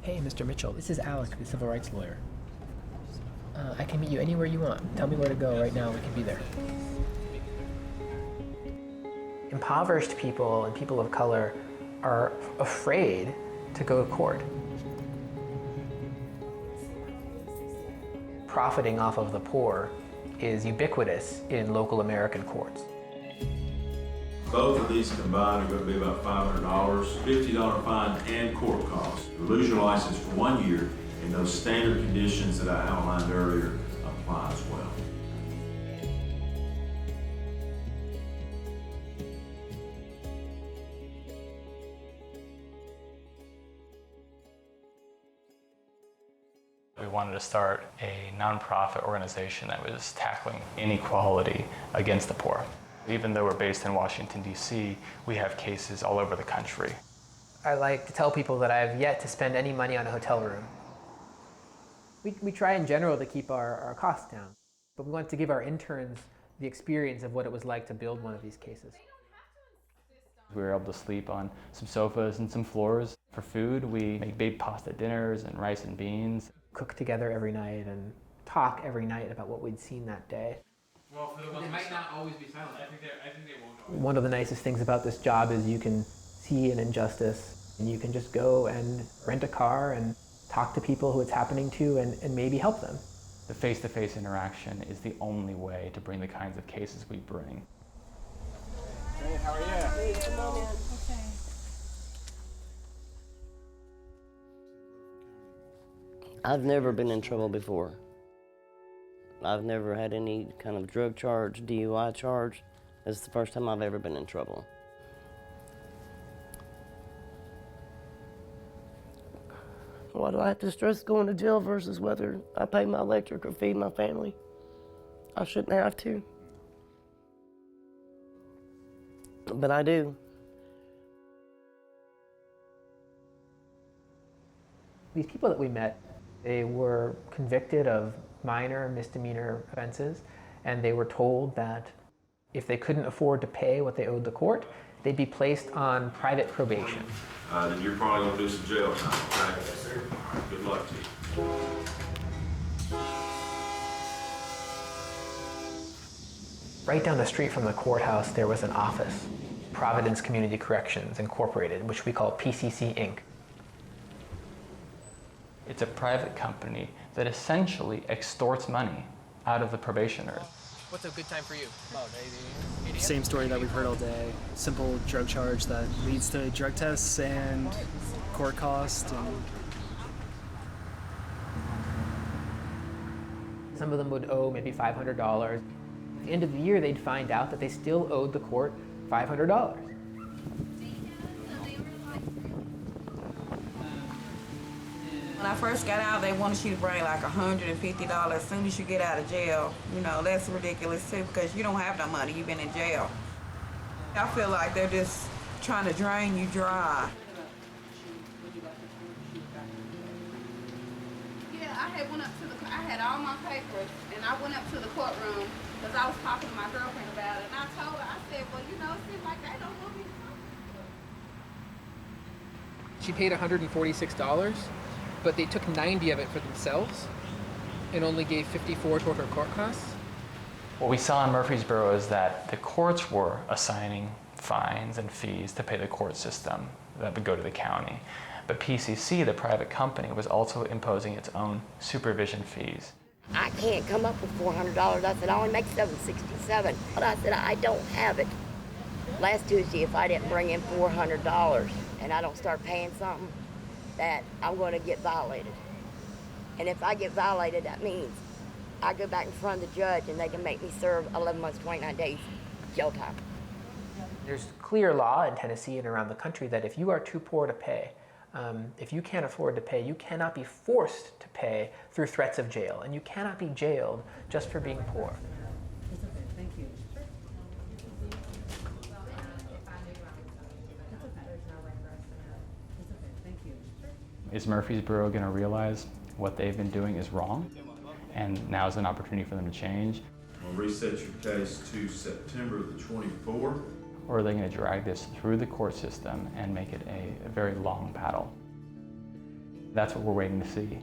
Hey, Mr. Mitchell, this is Alec, the civil rights lawyer. I can meet you anywhere you want. Tell me where to go right now, we can be there. Impoverished people and people of color are afraid to go to court. Profiting off of the poor is ubiquitous in local American courts. Both of these combined are going to be about $500, $50 fine and court costs. You lose your license for 1 year, and those standard conditions that I outlined earlier apply as well. We wanted to start a nonprofit organization that was tackling inequality against the poor. Even though we're based in Washington, D.C., we have cases all over the country. I like to tell people that I have yet to spend any money on a hotel room. We try in general to keep our costs down, but we want to give our interns the experience of what it was like to build one of these cases. We were able to sleep on some sofas and some floors. For food, we make big pasta dinners and rice and beans. Cook together every night and talk every night about what we'd seen that day. Well, they might not always be silent. I think they won't always. One of the nicest things about this job is you can see an injustice and you can just go and rent a car and talk to people who it's happening to and maybe help them. The face-to-face interaction is the only way to bring the kinds of cases we bring. Hey, how are you? Hey, come on in. Okay. I've never been in trouble before. I've never had any kind of drug charge, DUI charge. This is the first time I've ever been in trouble. Why do I have to stress going to jail versus whether I pay my electric or feed my family? I shouldn't have to. But I do. These people that we met, they were convicted of minor misdemeanor offenses, and they were told that if they couldn't afford to pay what they owed the court, they'd be placed on private probation. Then you're probably going to do some jail time, okay? Yes, sir. All right, good luck to you. Right down the street from the courthouse, there was an office, Providence Community Corrections Incorporated, which we call PCC Inc. It's a private company that essentially extorts money out of the probationers. What's a good time for you? About 80. Same story that we've heard all day. Simple drug charge that leads to drug tests and court costs. Some of them would owe maybe $500. At the end of the year, they'd find out that they still owed the court $500. When I first got out, they wanted you to bring like $150 as soon as you get out of jail. You know, that's ridiculous too because you don't have no money, you've been in jail. I feel like they're just trying to drain you dry. Yeah, I had all my papers and I went up to the courtroom because I was talking to my girlfriend about it and I told her, I said, well, you know, it seems like they don't want me to come. She paid $146, but they took 90 of it for themselves and only gave 54 toward her court costs. What we saw in Murfreesboro is that the courts were assigning fines and fees to pay the court system that would go to the county. But PCC, the private company, was also imposing its own supervision fees. I can't come up with $400. I said, I only make $767. But I said, I don't have it. Last Tuesday, if I didn't bring in $400 and I don't start paying something, that I'm going to get violated. And if I get violated, that means I go back in front of the judge and they can make me serve 11 months, 29 days jail time. There's clear law in Tennessee and around the country that if you are too poor to pay, if you can't afford to pay, you cannot be forced to pay through threats of jail, and you cannot be jailed just for being poor. Thank you. Is Murfreesboro going to realize what they've been doing is wrong? And now's an opportunity for them to change? I'll reset your case to September the 24th. Or are they going to drag this through the court system and make it a very long battle? That's what we're waiting to see.